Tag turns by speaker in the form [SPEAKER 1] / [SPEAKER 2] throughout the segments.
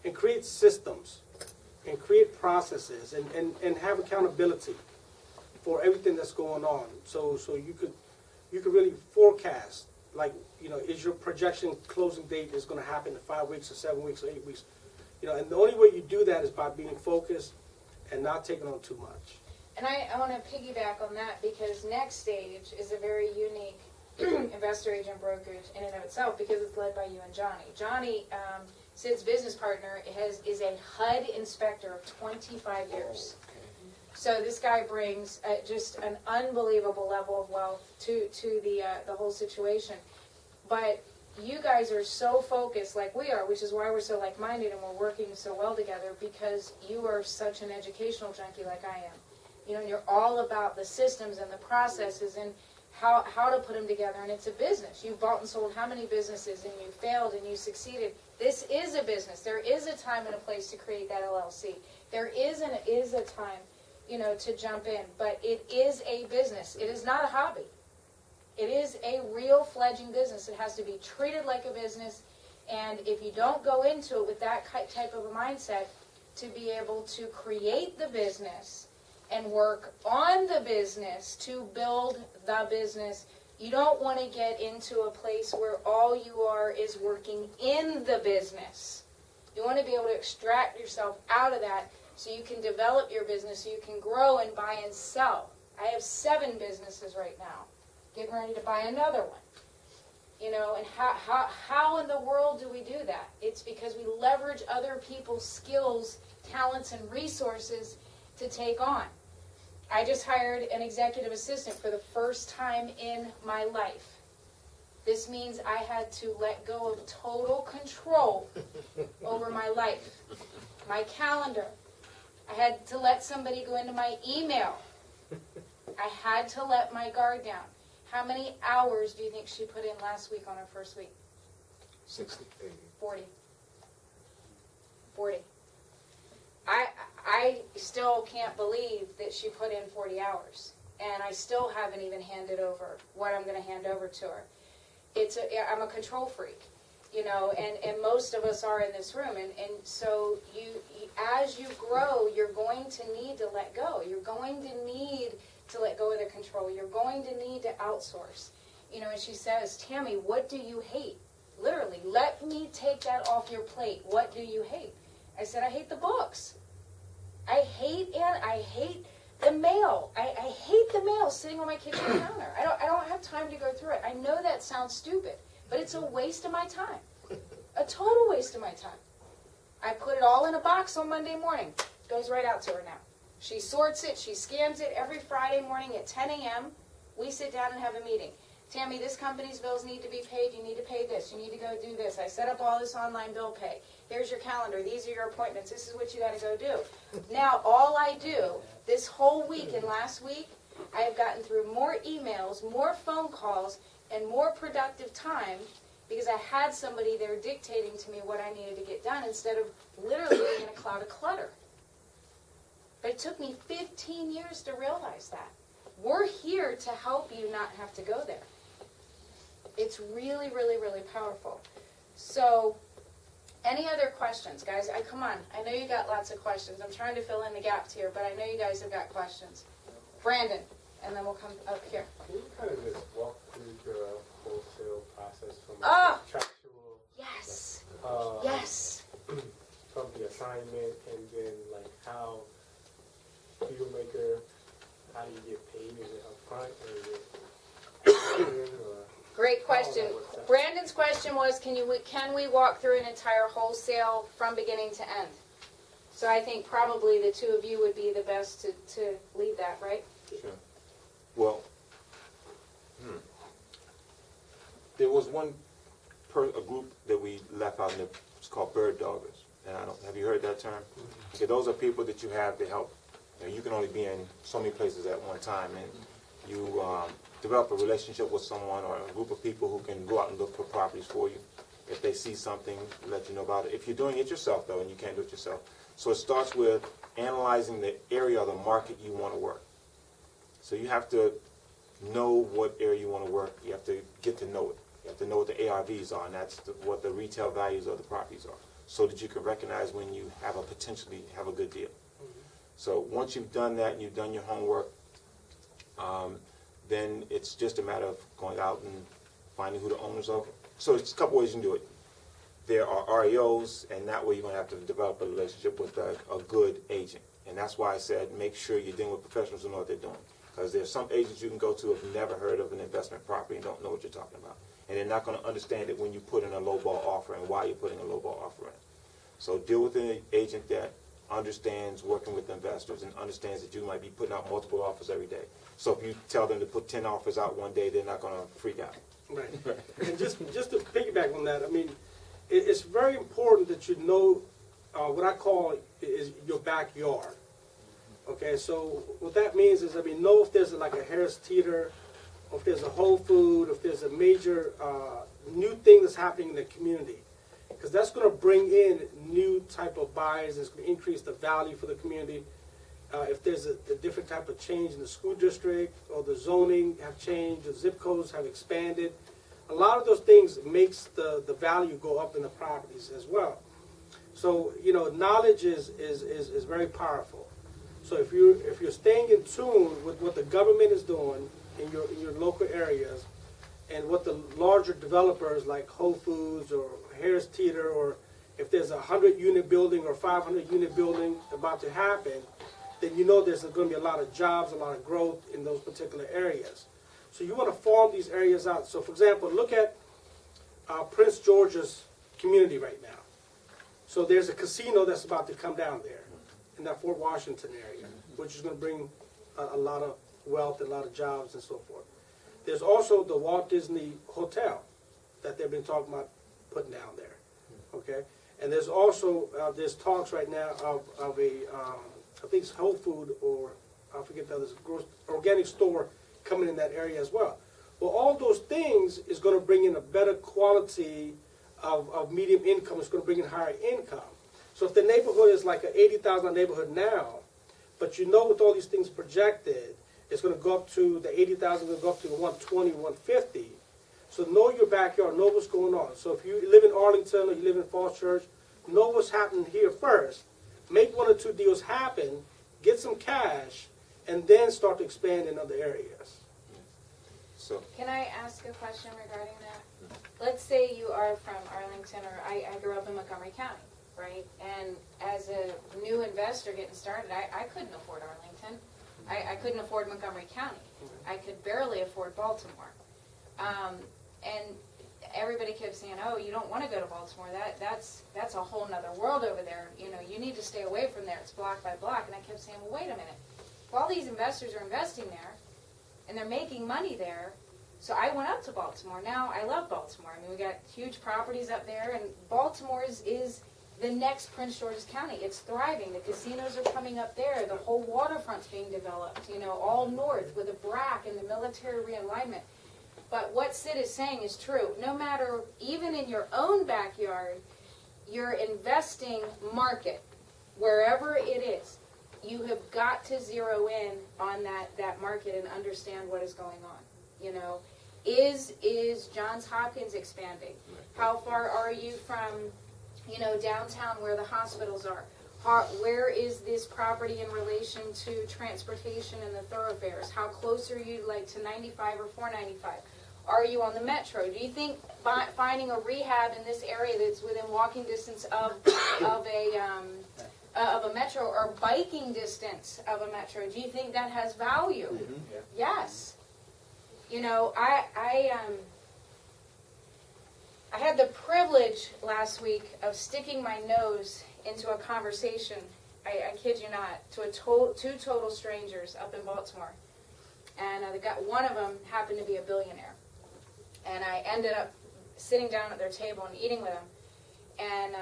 [SPEAKER 1] and create systems and create processes and have accountability for everything that's going on. So you could really forecast, like, is your projection closing date is going to happen in 5 weeks or 7 weeks or 8 weeks. And the only way you do that is by being focused and not taking on too much.
[SPEAKER 2] And I want to piggyback on that because Next Stage is a very unique investor agent brokerage in and of itself because it's led by you and Johnny. Johnny, Sid's business partner, is a HUD inspector of 25 years. So this guy brings just an unbelievable level of wealth to the whole situation. But you guys are so focused like we are, which is why we're so like-minded and we're working so well together, because you are such an educational junkie like I am. And you're all about the systems and the processes and how to put them together. And it's a business. You've bought and sold how many businesses, and you failed and you succeeded. This is a business. There is a time and a place to create that LLC. There is a time, to jump in. But it is a business. It is not a hobby. It is a real fledgling business. It has to be treated like a business. And if you don't go into it with that type of a mindset to be able to create the business and work on the business to build the business, you don't want to get into a place where all you are is working in the business. You want to be able to extract yourself out of that so you can develop your business, so you can grow and buy and sell. I have 7 businesses right now, getting ready to buy another one. And how in the world do we do that? It's because we leverage other people's skills, talents, and resources to take on. I just hired an executive assistant for the first time in my life. This means I had to let go of total control over my life, my calendar. I had to let somebody go into my email. I had to let my guard down. How many hours do you think she put in last week on her first week?
[SPEAKER 3] 60.
[SPEAKER 2] 40. I still can't believe that she put in 40 hours. And I still haven't even handed over what I'm going to hand over to her. I'm a control freak, and most of us are in this room. And so as you grow, you're going to need to let go. You're going to need to let go of the control. You're going to need to outsource. And she says, Tammy, what do you hate? Literally, let me take that off your plate. What do you hate? I said, I hate the books. I hate the mail. I hate the mail sitting on my kitchen counter. I don't have time to go through it. I know that sounds stupid, but it's a waste of my time. A total waste of my time. I put it all in a box on Monday morning. Goes right out to her now. She sorts it, she scans it every Friday morning at 10 a.m. We sit down and have a meeting. Tammy, this company's bills need to be paid. You need to pay this. You need to go do this. I set up all this online bill pay. Here's your calendar. These are your appointments. This is what you got to go do. Now, all I do this whole week and last week, I have gotten through more emails, more phone calls, and more productive time because I had somebody there dictating to me what I needed to get done instead of literally being in a cloud of clutter. But it took me 15 years to realize that. We're here to help you not have to go there. It's really, really, really powerful. So, any other questions, guys? Come on. I know you got lots of questions. I'm trying to fill in the gaps here, but I know you guys have got questions. Brandon, and then we'll come up here.
[SPEAKER 4] Can you kind of just walk through the wholesale process from contractual?
[SPEAKER 2] Yes.
[SPEAKER 4] Like,
[SPEAKER 2] Yes.
[SPEAKER 4] From the assignment, and then like how dealmaker, how do you get paid? Is it upfront or is it or
[SPEAKER 2] Great question.
[SPEAKER 4] how that works out?
[SPEAKER 2] Brandon's question was, can we walk through an entire wholesale from beginning to end? So I think probably the two of you would be the best to lead that, right?
[SPEAKER 3] Sure. Well, there was a group that we left out in it's called bird doggers. And have you heard that term? Okay, those are people that you have to help. You can only be in so many places at one time, and you develop a relationship with someone or a group of people who can go out and look for properties for you. If they see something, let you know about it. If you're doing it yourself, though, and you can't do it yourself. So it starts with analyzing the area of the market you want to work. So you have to know what area you want to work. You have to get to know it. You have to know what the ARVs are, and that's what the retail values of the properties are. so that you can recognize when you have a potentially have a good deal. So once you've done that and you've done your homework, then it's just a matter of going out and finding who the owners are. So it's a couple ways you can do it. There are REOs, and that way you're going to have to develop a relationship with a good agent. And that's why I said make sure you're dealing with professionals who know what they're doing. Because there's some agents you can go to who have never heard of an investment property and don't know what you're talking about. And they're not going to understand it when you put in a lowball offer and why you're putting a lowball offer in. So deal with an agent that understands working with investors and understands that you might be putting out multiple offers every day. So if you tell them to put 10 offers out one day, they're not going to freak out.
[SPEAKER 1] Right. And just to piggyback on that, I mean, it's very important that you know what I call is your backyard. Okay, so what that means is, I mean, know if there's like a Harris Teeter, or if there's a Whole Food, if there's a major new thing that's happening in the community. Because that's going to bring in new type of buyers. It's going to increase the value for the community. If there's a different type of change in the school district or the zoning have changed, the zip codes have expanded, a lot of those things makes the value go up in the properties as well. So, you know, knowledge is very powerful. So if you're staying in tune with what the government is doing in your local areas and what the larger developers like Whole Foods or Harris Teeter, or if there's a 100-unit building or 500-unit building about to happen, then you know there's going to be a lot of jobs, a lot of growth in those particular areas. So you want to farm these areas out. So for example, look at Prince George's community right now. So there's a casino that's about to come down there in that Fort Washington area, which is going to bring a lot of wealth and a lot of jobs and so forth. There's also the Walt Disney Hotel that they've been talking about putting down there, okay? And there's also, there's talks right now of a, I think it's Whole Food, or I forget the other, organic store coming in that area as well. Well, all those things is going to bring in a better quality of medium income. It's going to bring in higher income. So if the neighborhood is like an $80,000 neighborhood now, but you know with all these things projected, it's going to go up to the $80,000, going to go up to 120, 150. So know your backyard, know what's going on. So if you live in Arlington or you live in Falls Church, know what's happening here first. Make 1 or 2 deals happen, get some cash, and then start to expand in other areas.
[SPEAKER 3] So
[SPEAKER 2] Can I ask a question regarding that? Let's say you are from Arlington, or I grew up in Montgomery County, right? And as a new investor getting started, I couldn't afford Arlington. I couldn't afford Montgomery County. I could barely afford Baltimore. And everybody kept saying, oh, you don't want to go to Baltimore. That's a whole nother world over there. You know, you need to stay away from there. It's block by block. And I kept saying, well, wait a minute. If all these investors are investing there, and they're making money there, so I went up to Baltimore. Now, I love Baltimore. I mean, we got huge properties up there, and Baltimore is the next Prince George's County. It's thriving. The casinos are coming up there. The whole waterfront's being developed, you know, all north with the BRAC and the military realignment. But what Sid is saying is true. No matter, even in your own backyard, your investing market, wherever it is, you have got to zero in on that market and understand what is going on. You know, is Johns Hopkins expanding? How far are you from, you know, downtown where the hospitals are? Where is this property in relation to transportation and the thoroughfares? How close are you, like, to 95 or 495? Are you on the metro? Do you think finding a rehab in this area that's within walking distance of a metro, or biking distance of a metro, do you think that has value?
[SPEAKER 4] Mm-hmm. Yeah.
[SPEAKER 2] Yes. You know, I had the privilege last week of sticking my nose into a conversation, I kid you not, to two total strangers up in Baltimore. And one of them happened to be a billionaire. And I ended up sitting down at their table and eating with them. And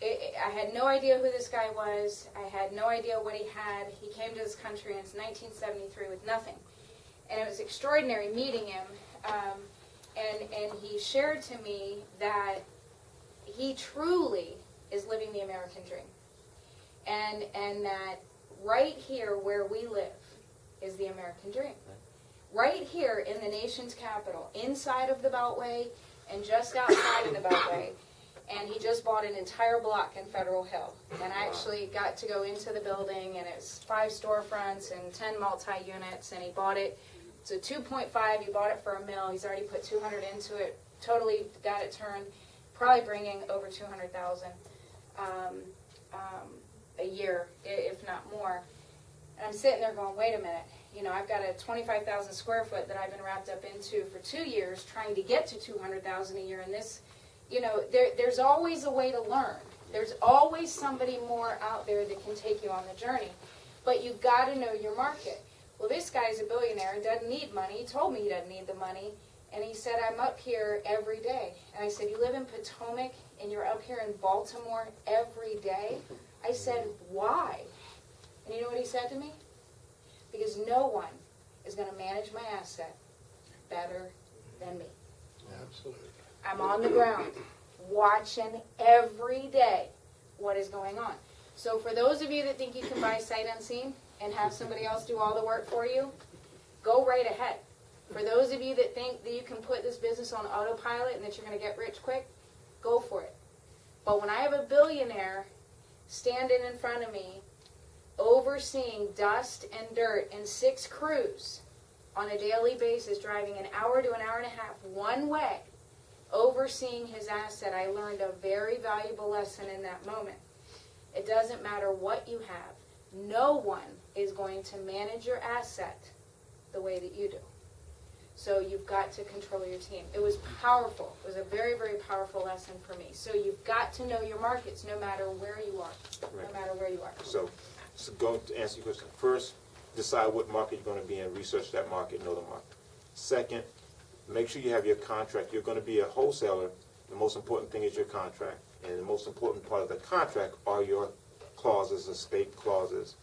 [SPEAKER 2] I had no idea who this guy was. I had no idea what he had. He came to this country in 1973 with nothing. And it was extraordinary meeting him. And he shared to me that he truly is living the American dream. And that right here where we live is the American dream. Right here in the nation's capital, inside of the Beltway and just outside of the Beltway. And he just bought an entire block in Federal Hill. And I actually got to go into the building, and it's 5 storefronts and 10 multi-units, and he bought it. It's a 2.5, he bought it for $1 million. He's already put 200 into it, totally got it turned, probably bringing over 200,000 a year, if not more. And I'm sitting there going, wait a minute, you know, I've got a 25,000 square foot that I've been wrapped up into for 2 years, trying to get to 200,000 a year, and this, you know, there's always a way to learn. There's always somebody more out there that can take you on the journey. But you've got to know your market. Well, this guy's a billionaire and doesn't need money. He told me he doesn't need the money. And he said, I'm up here every day. And I said, you live in Potomac and you're up here in Baltimore every day? I said, why? And you know what he said to me? Because no one is going to manage my asset better than me.
[SPEAKER 5] Absolutely.
[SPEAKER 2] I'm on the ground watching every day what is going on. So for those of you that think you can buy sight unseen and have somebody else do all the work for you, go right ahead. For those of you that think that you can put this business on autopilot and that you're going to get rich quick, go for it. But when I have a billionaire standing in front of me overseeing dust and dirt and 6 crews on a daily basis, driving an hour to an hour and a half one way, overseeing his asset, I learned a very valuable lesson in that moment. It doesn't matter what you have. No one is going to manage your asset the way that you do. So you've got to control your team. It was powerful. It was a very, very powerful lesson for me. So you've got to know your markets no matter where you are.
[SPEAKER 3] Right.
[SPEAKER 2] No matter where you are.
[SPEAKER 3] So going to answer your question, first, decide what market you're going to be in, research that market, know the market. Second, make sure you have your contract. You're going to be a wholesaler. The most important thing is your contract. And the most important part of the contract are your clauses, escape clauses,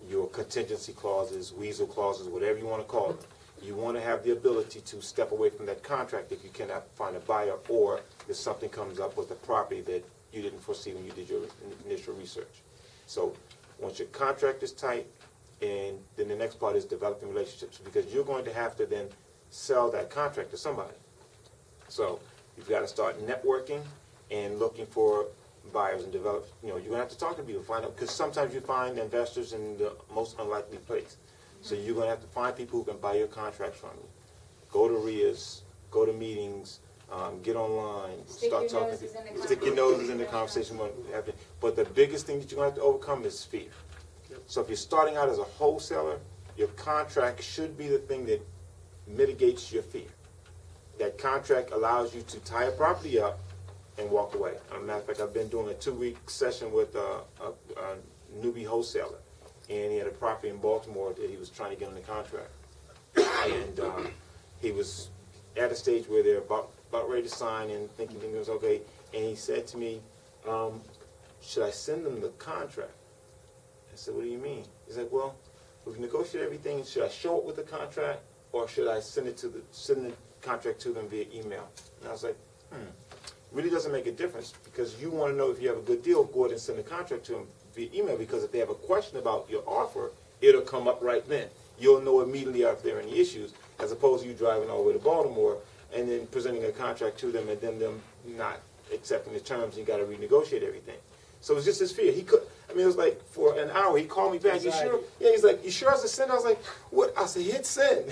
[SPEAKER 3] your contingency clauses, weasel clauses, whatever you want to call them. You want to have the ability to step away from that contract if you cannot find a buyer, or if something comes up with a property that you didn't foresee when you did your initial research. So once your contract is tight, and then the next part is developing relationships, because you're going to have to then sell that contract to somebody. So you've got to start networking and looking for buyers and develop. You know, you're going to have to talk to people, find out, because sometimes you find investors in the most unlikely place. So you're going to have to find people who can buy your contracts from you. Go to RIAs, go to meetings, get online,
[SPEAKER 2] Stick
[SPEAKER 3] start
[SPEAKER 2] your
[SPEAKER 3] talking to
[SPEAKER 2] noses
[SPEAKER 3] people.
[SPEAKER 2] in the
[SPEAKER 3] Stick your noses in the conversation. But the biggest thing that you're going to have to overcome is fear. So if you're starting out as a wholesaler, your contract should be the thing that mitigates your fear. That contract allows you to tie a property up and walk away. As a matter of fact, I've been doing a 2-week session with a newbie wholesaler, and he had a property in Baltimore that he was trying to get on the contract. And he was at a stage where they're about ready to sign and thinking it was okay. And he said to me, should I send them the contract? I said, what do you mean? He's like, well, we've negotiated everything. Should I show it with the contract, or should I send the contract to them via email? And I was like, really doesn't make a difference, because you want to know if you have a good deal, go ahead and send the contract to them via email, because if they have a question about your offer, it'll come up right then. You'll know immediately if there are any issues, as opposed to you driving all the way to Baltimore and then presenting a contract to them and then them not accepting the terms, and you got to renegotiate everything. So it was just his fear. He could, I mean, it was like for an hour, he called me back. You sure? Yeah, he's like, you sure it's a send? I was like, what? I said, hit send.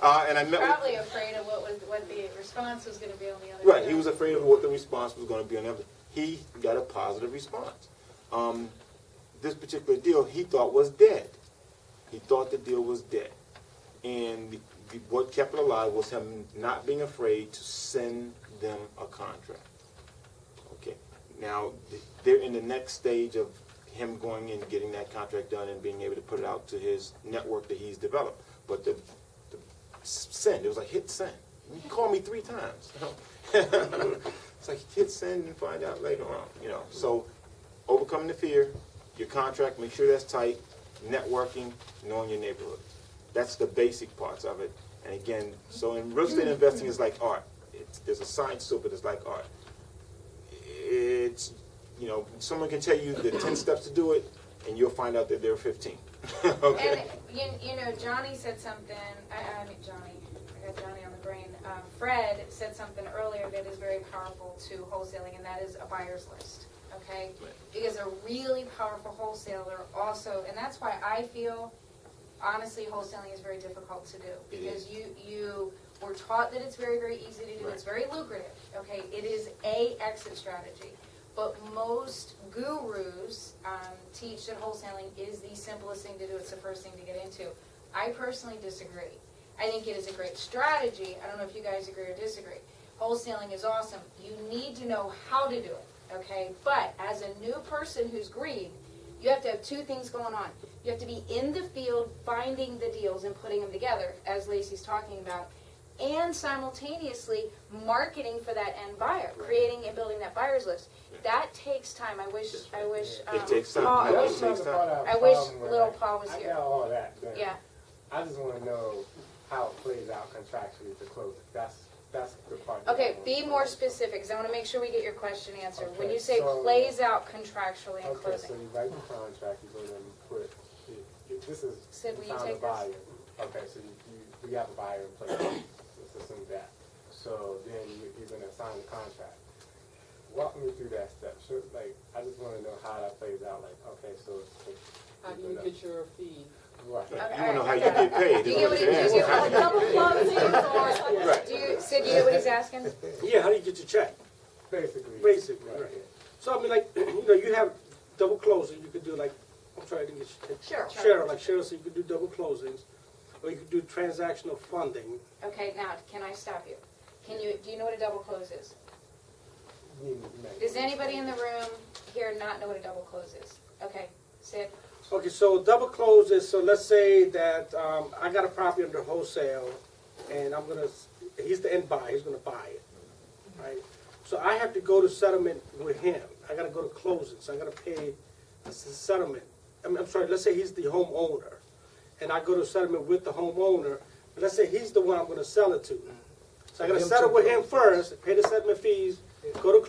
[SPEAKER 3] And I met
[SPEAKER 2] Probably afraid of what the response was going to be on the other
[SPEAKER 3] Right,
[SPEAKER 2] side.
[SPEAKER 3] he was afraid of what the response was going to be on the other. He got a positive response. This particular deal he thought was dead. He thought the deal was dead. And what kept it alive was him not being afraid to send them a contract. Okay, now they're in the next stage of him going and getting that contract done and being able to put it out to his network that he's developed. But the send, it was like hit send. You called me 3 times. It's like hit send and find out later on. You know, so overcoming the fear, your contract, make sure that's tight, networking, knowing your neighborhood. That's the basic parts of it. And again, so in real estate investing is like art. There's a science to it, but it's like art. It's, you know, someone can tell you the 10 steps to do it, and you'll find out that there are 15. Okay.
[SPEAKER 2] And, you know, Johnny said something, I mean Johnny, I got Johnny on the brain. Fred said something earlier that is very powerful to wholesaling, and that is a buyer's list, okay? Because a really powerful wholesaler also, and that's why I feel, honestly, wholesaling is very difficult to do.
[SPEAKER 3] It
[SPEAKER 2] Because you were taught that it's very, very easy to do,
[SPEAKER 3] Right.
[SPEAKER 2] it's very lucrative, okay? It is a exit strategy. But most gurus teach that wholesaling is the simplest thing to do, it's the first thing to get into. I personally disagree. I think it is a great strategy. I don't know if you guys agree or disagree. Wholesaling is awesome. You need to know how to do it, okay? But as a new person who's green, you have to have two things going on. You have to be in the field finding the deals and putting them together, as Lacey's talking about, and simultaneously marketing for that end buyer, creating and building that buyer's list. That takes time. I wish.
[SPEAKER 3] It takes time.
[SPEAKER 2] Paul,
[SPEAKER 3] Yeah,
[SPEAKER 2] I
[SPEAKER 3] it
[SPEAKER 2] wish,
[SPEAKER 3] takes time.
[SPEAKER 2] I wish little Paul was
[SPEAKER 4] I
[SPEAKER 2] here.
[SPEAKER 4] got all that. But
[SPEAKER 2] Yeah.
[SPEAKER 4] I just want to know how it plays out contractually to close it. That's the part. that I
[SPEAKER 2] Okay,
[SPEAKER 4] want
[SPEAKER 2] be
[SPEAKER 4] to
[SPEAKER 2] more
[SPEAKER 4] know.
[SPEAKER 2] specific, because I want to make sure we get your question answered. When
[SPEAKER 4] Okay,
[SPEAKER 2] you say
[SPEAKER 4] so-
[SPEAKER 2] plays out contractually in
[SPEAKER 4] Okay, so
[SPEAKER 2] closing.
[SPEAKER 4] you write the contract, you go there and put, this is,
[SPEAKER 2] Sid, will you
[SPEAKER 4] found a
[SPEAKER 2] take this?
[SPEAKER 4] buyer. Okay, so you have a buyer in place, let's assume that. So then you're gonna sign the contract. Walk me through that step. Like, I just wanna know how that plays out, like, okay, so.
[SPEAKER 5] How do you get your fee?
[SPEAKER 4] Right.
[SPEAKER 3] You
[SPEAKER 2] Okay,
[SPEAKER 3] wanna know how
[SPEAKER 2] I
[SPEAKER 3] you
[SPEAKER 2] got it.
[SPEAKER 3] get paid.
[SPEAKER 2] Do you
[SPEAKER 3] is
[SPEAKER 2] get
[SPEAKER 3] what
[SPEAKER 2] what
[SPEAKER 3] you're
[SPEAKER 2] he- do you
[SPEAKER 3] asking.
[SPEAKER 2] get
[SPEAKER 5] Double closings or something?
[SPEAKER 3] Right.
[SPEAKER 2] Do you, Sid, do you get what he's asking?
[SPEAKER 1] Yeah, how do you get your check?
[SPEAKER 4] Basically.
[SPEAKER 1] Basically, right. So I mean, like, you have double closing, you could do like, I'm sorry, I didn't get you.
[SPEAKER 5] Sure.
[SPEAKER 1] Cheryl, like Cheryl said, you could do double closings, or you could do transactional funding.
[SPEAKER 2] Okay, now, can I stop you? Do you know what a double close is?
[SPEAKER 4] You make-
[SPEAKER 2] Does anybody in the room here not know what a double close is? Okay, Sid?
[SPEAKER 1] Okay, so double closes, so let's say that I got a property under wholesale, and he's the end buyer, he's gonna buy it, right? So I have to go to settlement with him. I gotta go to closing, so I gotta pay the settlement. I'm sorry, let's say he's the homeowner, and I go to settlement with the homeowner, but let's say he's the one I'm gonna sell it to. So I gotta settle with him first, pay the settlement fees, go to